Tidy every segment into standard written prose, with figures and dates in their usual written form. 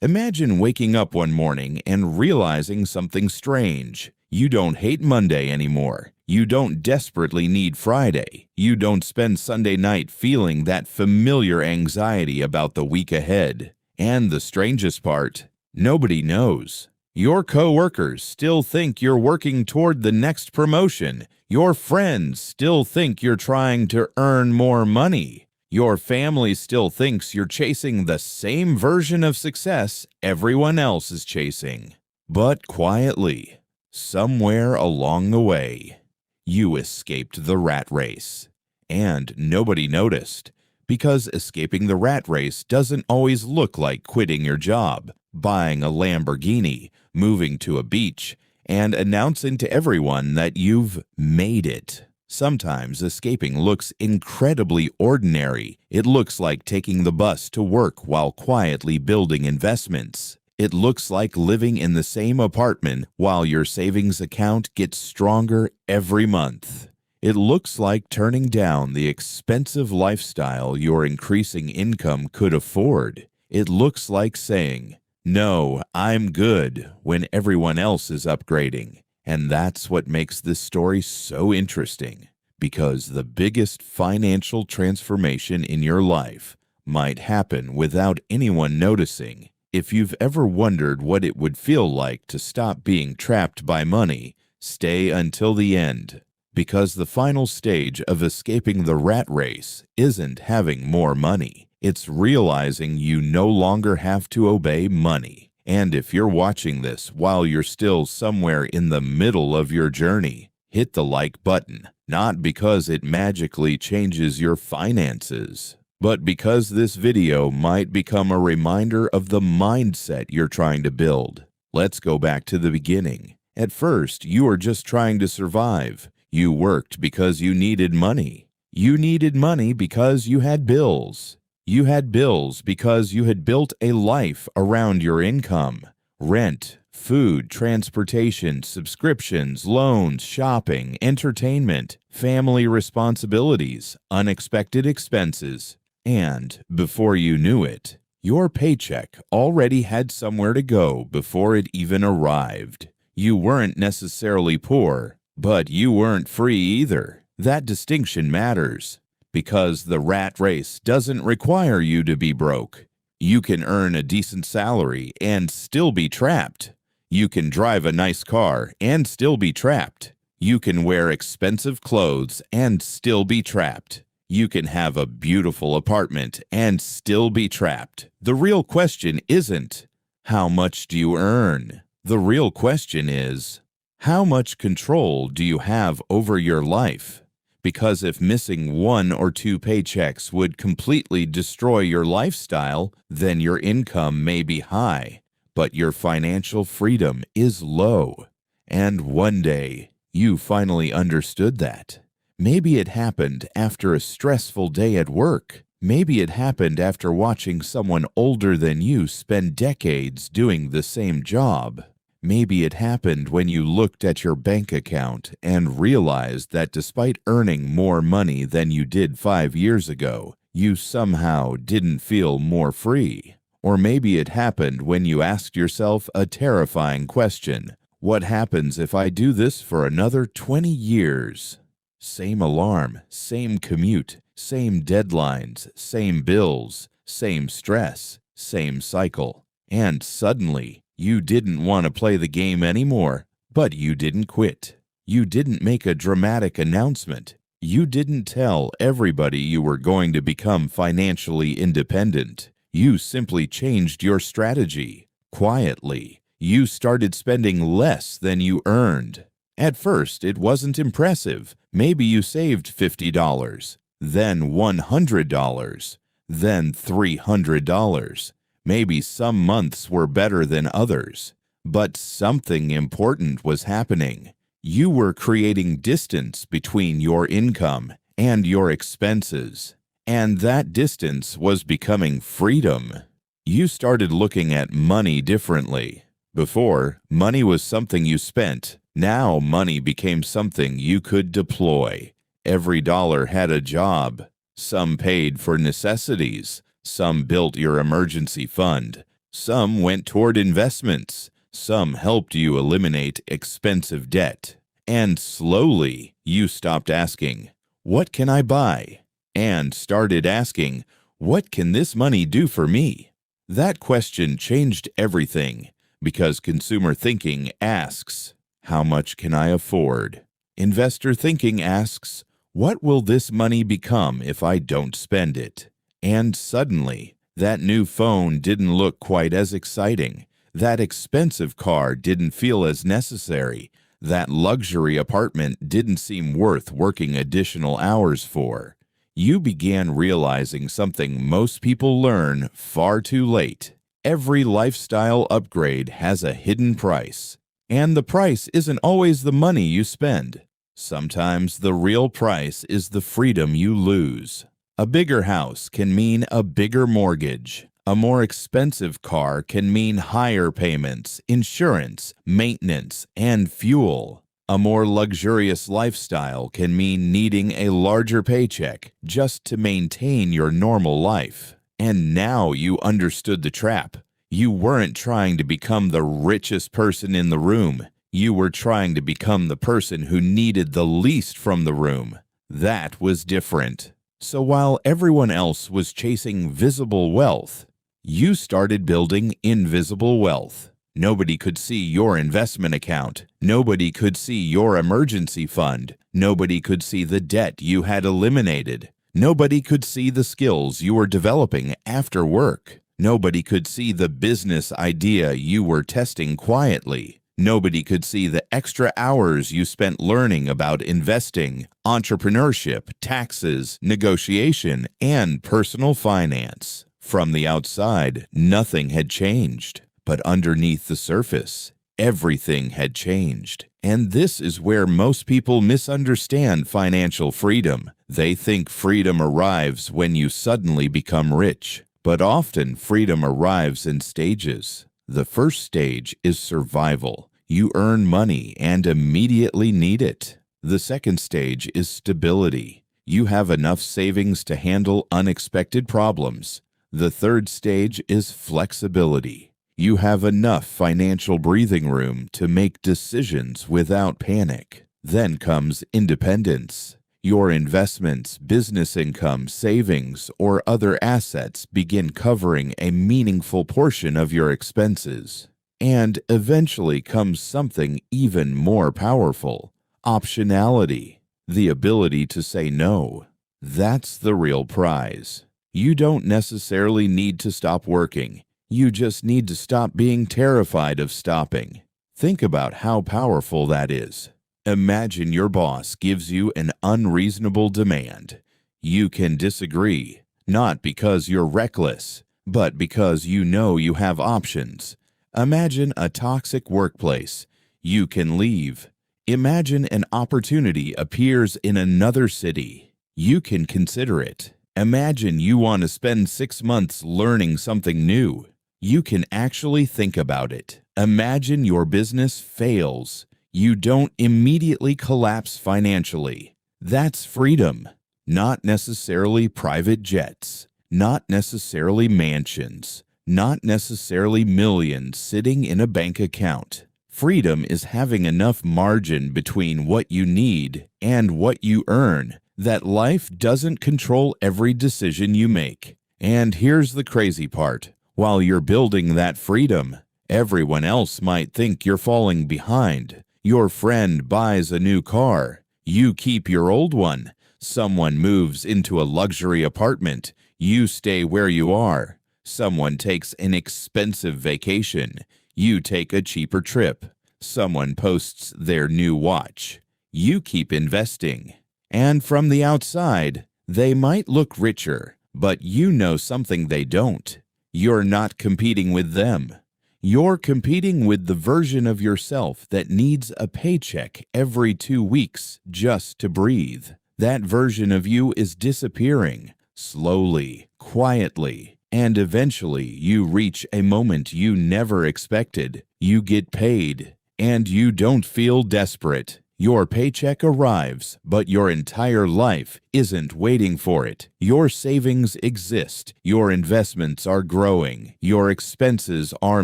Imagine waking up one morning and realizing something strange. You don't hate Monday anymore. You don't desperately need Friday. You don't spend Sunday night feeling that familiar anxiety about the week ahead. And the strangest part, nobody knows. Your coworkers still think you're working toward the next promotion. Your friends still think you're trying to earn more money. Your family still thinks you're chasing the same version of success everyone else is chasing. But quietly, somewhere along the way, you escaped the rat race. And nobody noticed, because escaping the rat race doesn't always look like quitting your job, buying a Lamborghini, moving to a beach, and announcing to everyone that you've made it. Sometimes escaping looks incredibly ordinary. It looks like taking the bus to work while quietly building investments. It looks like living in the same apartment while your savings account gets stronger every month. It looks like turning down the expensive lifestyle your increasing income could afford. It looks like saying, "No, I'm good," when everyone else is upgrading. And that's what makes this story so interesting, because the biggest financial transformation in your life might happen without anyone noticing. If you've ever wondered what it would feel like to stop being trapped by money, stay until the end, because the final stage of escaping the rat race isn't having more money. It's realizing you no longer have to obey money. And if you're watching this while you're still somewhere in the middle of your journey, hit the like button, not because it magically changes your finances, but because this video might become a reminder of the mindset you're trying to build. Let's go back to the beginning. At first, you were just trying to survive. You worked because you needed money. You needed money because you had bills. You had bills because you had built a life around your income. Rent, food, transportation, subscriptions, loans, shopping, entertainment, family responsibilities, unexpected expenses. And before you knew it, your paycheck already had somewhere to go before it even arrived. You weren't necessarily poor, but you weren't free either. That distinction matters, because the rat race doesn't require you to be broke. You can earn a decent salary and still be trapped. You can drive a nice car and still be trapped. You can wear expensive clothes and still be trapped. You can have a beautiful apartment and still be trapped. The real question isn't, how much do you earn? The real question is, how much control do you have over your life? Because if missing 1 or 2 paychecks would completely destroy your lifestyle, then your income may be high, but your financial freedom is low. And one day, you finally understood that. Maybe it happened after a stressful day at work. Maybe it happened after watching someone older than you spend decades doing the same job. Maybe it happened when you looked at your bank account and realized that despite earning more money than you did 5 years ago, you somehow didn't feel more free. Or maybe it happened when you asked yourself a terrifying question: what happens if I do this for another 20 years? Same alarm, same commute, same deadlines, same bills, same stress, same cycle. And suddenly, you didn't want to play the game anymore, but you didn't quit. You didn't make a dramatic announcement. You didn't tell everybody you were going to become financially independent. You simply changed your strategy. Quietly, you started spending less than you earned. At first, it wasn't impressive. Maybe you saved $50, then $100, then $300. Maybe some months were better than others, but something important was happening. You were creating distance between your income and your expenses, and that distance was becoming freedom. You started looking at money differently. Before, money was something you spent. Now money became something you could deploy. Every dollar had a job. Some paid for necessities. Some built your emergency fund. Some went toward investments. Some helped you eliminate expensive debt. And slowly, you stopped asking, "What can I buy?" and started asking, "What can this money do for me?" That question changed everything because consumer thinking asks, "How much can I afford?" Investor thinking asks, "What will this money become if I don't spend it?" And suddenly, that new phone didn't look quite as exciting. That expensive car didn't feel as necessary. That luxury apartment didn't seem worth working additional hours for. You began realizing something most people learn far too late. Every lifestyle upgrade has a hidden price. And the price isn't always the money you spend. Sometimes the real price is the freedom you lose. A bigger house can mean a bigger mortgage. A more expensive car can mean higher payments, insurance, maintenance, and fuel. A more luxurious lifestyle can mean needing a larger paycheck just to maintain your normal life. And now you understood the trap. You weren't trying to become the richest person in the room. You were trying to become the person who needed the least from the room. That was different. So while everyone else was chasing visible wealth, you started building invisible wealth. Nobody could see your investment account. Nobody could see your emergency fund. Nobody could see the debt you had eliminated. Nobody could see the skills you were developing after work. Nobody could see the business idea you were testing quietly. Nobody could see the extra hours you spent learning about investing, entrepreneurship, taxes, negotiation, and personal finance. From the outside, nothing had changed, but underneath the surface, everything had changed. And this is where most people misunderstand financial freedom. They think freedom arrives when you suddenly become rich, but often freedom arrives in stages. The first stage is survival. You earn money and immediately need it. The second stage is stability. You have enough savings to handle unexpected problems. The third stage is flexibility. You have enough financial breathing room to make decisions without panic. Then comes independence. Your investments, business income, savings, or other assets begin covering a meaningful portion of your expenses. And eventually comes something even more powerful: optionality, the ability to say no. That's the real prize. You don't necessarily need to stop working. You just need to stop being terrified of stopping. Think about how powerful that is. Imagine your boss gives you an unreasonable demand. You can disagree, not because you're reckless, but because you know you have options. Imagine a toxic workplace. You can leave. Imagine an opportunity appears in another city. You can consider it. Imagine you want to spend 6 months learning something new. You can actually think about it. Imagine your business fails. You don't immediately collapse financially. That's freedom. Not necessarily private jets. Not necessarily mansions. Not necessarily millions sitting in a bank account. Freedom is having enough margin between what you need and what you earn that life doesn't control every decision you make. And here's the crazy part. While you're building that freedom, everyone else might think you're falling behind. Your friend buys a new car. You keep your old one. Someone moves into a luxury apartment. You stay where you are. Someone takes an expensive vacation. You take a cheaper trip. Someone posts their new watch. You keep investing. And from the outside, they might look richer, but you know something they don't. You're not competing with them. You're competing with the version of yourself that needs a paycheck every 2 weeks just to breathe. That version of you is disappearing, slowly, quietly, and eventually you reach a moment you never expected. You get paid, and you don't feel desperate. Your paycheck arrives, but your entire life isn't waiting for it. Your savings exist. Your investments are growing. Your expenses are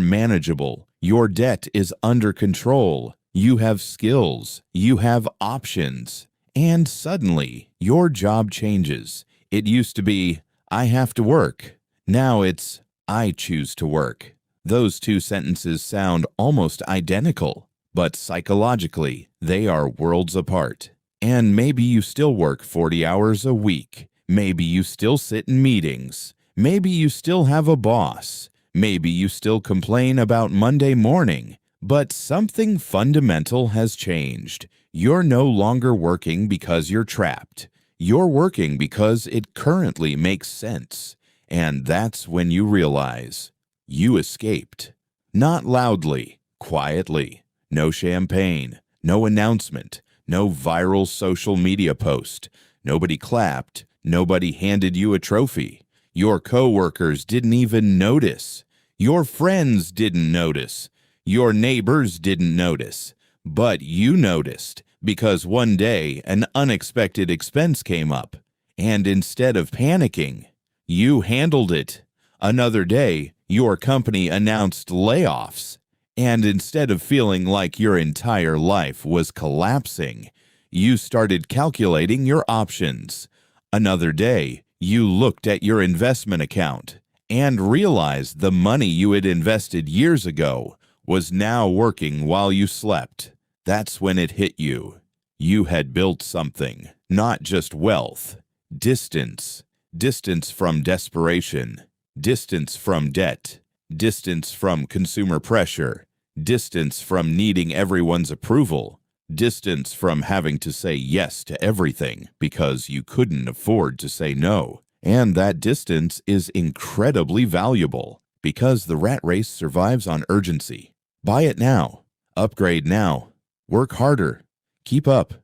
manageable. Your debt is under control. You have skills. You have options. And suddenly, your job changes. It used to be, I have to work. Now it's, I choose to work. Those two sentences sound almost identical, but psychologically, they are worlds apart. And maybe you still work 40 hours a week. Maybe you still sit in meetings. Maybe you still have a boss. Maybe you still complain about Monday morning. But something fundamental has changed. You're no longer working because you're trapped. You're working because it currently makes sense. And that's when you realize you escaped. Not loudly, quietly. No champagne, no announcement, no viral social media post. Nobody clapped. Nobody handed you a trophy. Your coworkers didn't even notice. Your friends didn't notice. Your neighbors didn't notice. But you noticed because one day an unexpected expense came up. And instead of panicking, you handled it. Another day, your company announced layoffs. And instead of feeling like your entire life was collapsing, you started calculating your options. Another day, you looked at your investment account and realized the money you had invested years ago was now working while you slept. That's when it hit you. You had built something, not just wealth. Distance. Distance from desperation. Distance from debt. Distance from consumer pressure. Distance from needing everyone's approval. Distance from having to say yes to everything because you couldn't afford to say no. And that distance is incredibly valuable because the rat race survives on urgency. Buy it now. Upgrade now. Work harder. Keep up.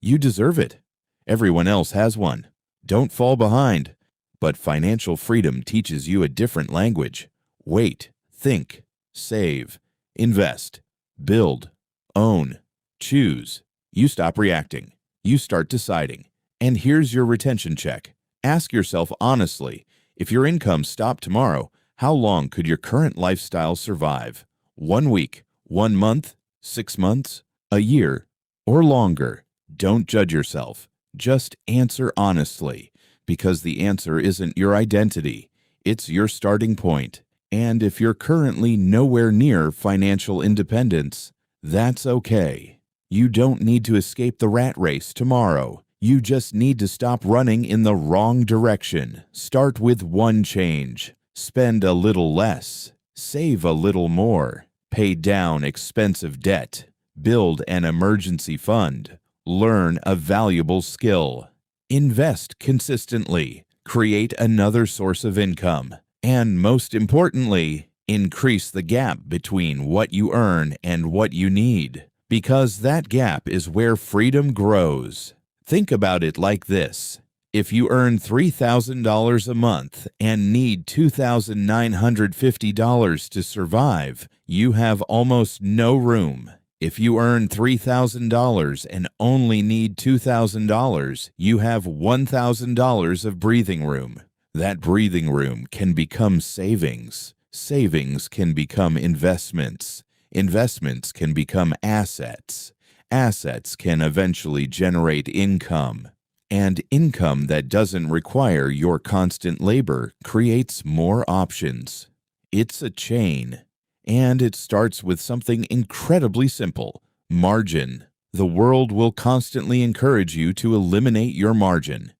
You deserve it. Everyone else has one. Don't fall behind. But financial freedom teaches you a different language. Wait, think, save, invest, build, own, choose. You stop reacting. You start deciding. And here's your retention check. Ask yourself honestly, if your income stopped tomorrow, how long could your current lifestyle survive? 1 week, 1 month, 6 months, a year, or longer? Don't judge yourself. Just answer honestly, because the answer isn't your identity. It's your starting point. And if you're currently nowhere near financial independence, that's okay. You don't need to escape the rat race tomorrow. You just need to stop running in the wrong direction. Start with one change. Spend a little less. Save a little more. Pay down expensive debt. Build an emergency fund. Learn a valuable skill. Invest consistently. Create another source of income. And most importantly, increase the gap between what you earn and what you need, because that gap is where freedom grows. Think about it like this. If you earn $3,000 a month and need $2,950 to survive, you have almost no room. If you earn $3,000 and only need $2,000, you have $1,000 of breathing room. That breathing room can become savings. Savings can become investments. Investments can become assets. Assets can eventually generate income. And income that doesn't require your constant labor creates more options. It's a chain. And it starts with something incredibly simple: margin. The world will constantly encourage you to eliminate your margin.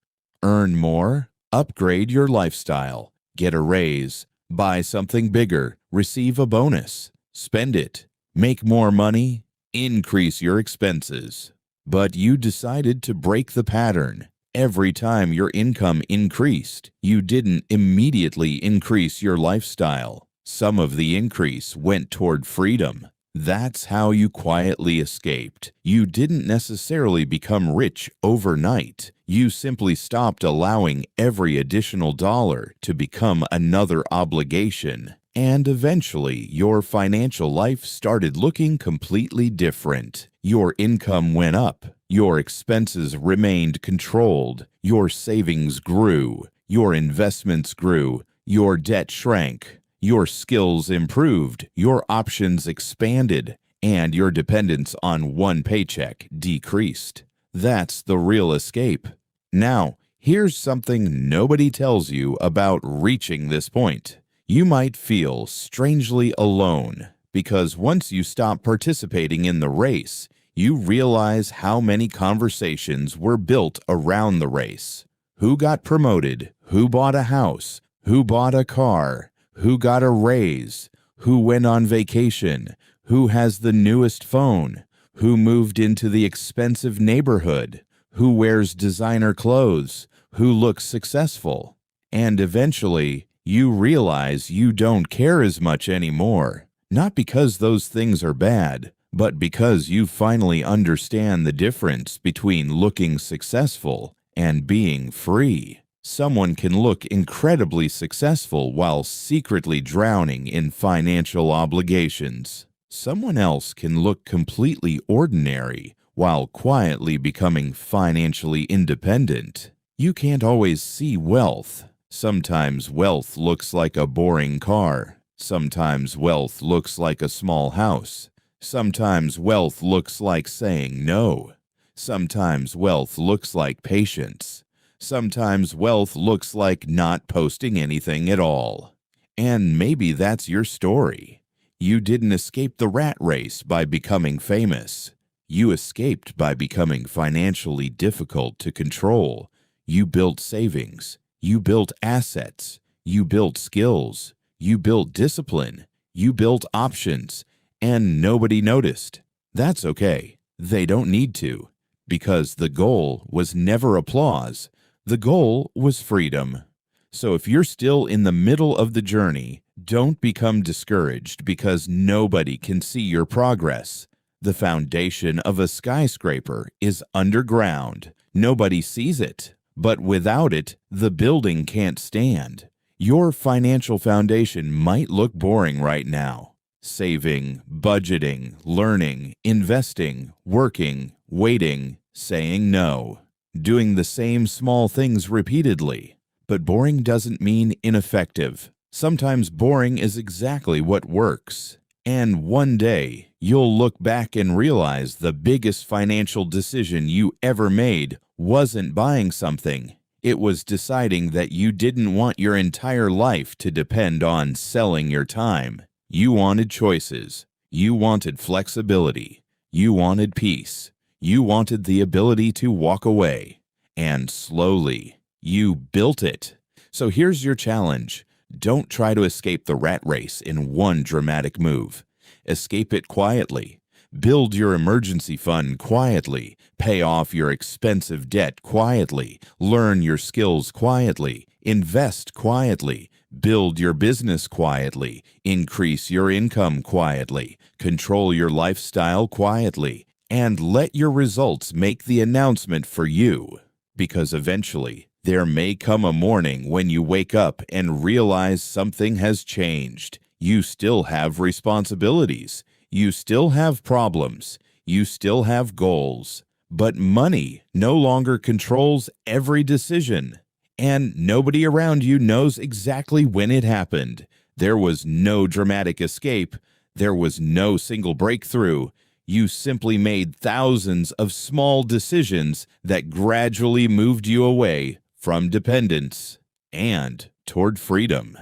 Earn more, upgrade your lifestyle, get a raise, buy something bigger, receive a bonus, spend it, make more money, increase your expenses. But you decided to break the pattern. Every time your income increased, you didn't immediately increase your lifestyle. Some of the increase went toward freedom. That's how you quietly escaped. You didn't necessarily become rich overnight. You simply stopped allowing every additional dollar to become another obligation. And eventually, your financial life started looking completely different. Your income went up, your expenses remained controlled, your savings grew, your investments grew, your debt shrank, your skills improved, your options expanded, and your dependence on one paycheck decreased. That's the real escape. Now, here's something nobody tells you about reaching this point. You might feel strangely alone because once you stop participating in the race, you realize how many conversations were built around the race. Who got promoted? Who bought a house? Who bought a car? Who got a raise? Who went on vacation? Who has the newest phone? Who moved into the expensive neighborhood? Who wears designer clothes? Who looks successful? And eventually, you realize you don't care as much anymore. Not because those things are bad, but because you finally understand the difference between looking successful and being free. Someone can look incredibly successful while secretly drowning in financial obligations. Someone else can look completely ordinary while quietly becoming financially independent. You can't always see wealth. Sometimes wealth looks like a boring car. Sometimes wealth looks like a small house. Sometimes wealth looks like saying no. Sometimes wealth looks like patience. Sometimes wealth looks like not posting anything at all. And maybe that's your story. You didn't escape the rat race by becoming famous. You escaped by becoming financially difficult to control. You built savings. You built assets. You built skills. You built discipline. You built options. And nobody noticed. That's okay. They don't need to. Because the goal was never applause. The goal was freedom. So if you're still in the middle of the journey, don't become discouraged because nobody can see your progress. The foundation of a skyscraper is underground. Nobody sees it. But without it, the building can't stand. Your financial foundation might look boring right now. Saving, budgeting, learning, investing, working, waiting, saying no. Doing the same small things repeatedly. But boring doesn't mean ineffective. Sometimes boring is exactly what works. And one day, you'll look back and realize the biggest financial decision you ever made wasn't buying something. It was deciding that you didn't want your entire life to depend on selling your time. You wanted choices. You wanted flexibility. You wanted peace. You wanted the ability to walk away. And slowly, you built it. So here's your challenge. Don't try to escape the rat race in one dramatic move. Escape it quietly. Build your emergency fund quietly. Pay off your expensive debt quietly. Learn your skills quietly. Invest quietly. Build your business quietly. Increase your income quietly. Control your lifestyle quietly. And let your results make the announcement for you. Because eventually, there may come a morning when you wake up and realize something has changed. You still have responsibilities. You still have problems. You still have goals. But money no longer controls every decision. And nobody around you knows exactly when it happened. There was no dramatic escape. There was no single breakthrough. You simply made thousands of small decisions that gradually moved you away from dependence and toward freedom.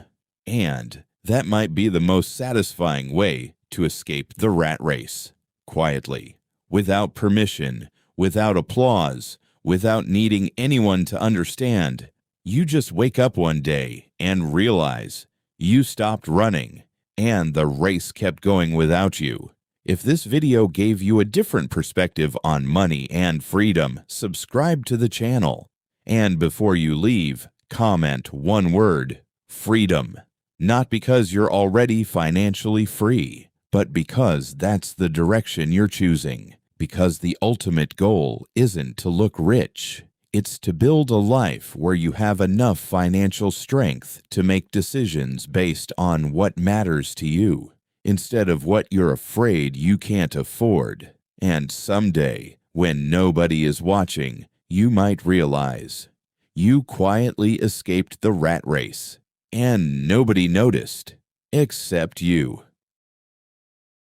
And that might be the most satisfying way to escape the rat race. Quietly, without permission, without applause, without needing anyone to understand. You just wake up one day and realize you stopped running and the race kept going without you. If this video gave you a different perspective on money and freedom, subscribe to the channel. And before you leave, comment one word: freedom. Not because you're already financially free, but because that's the direction you're choosing. Because the ultimate goal isn't to look rich. It's to build a life where you have enough financial strength to make decisions based on what matters to you, instead of what you're afraid you can't afford. And someday, when nobody is watching, you might realize you quietly escaped the rat race, and nobody noticed except you.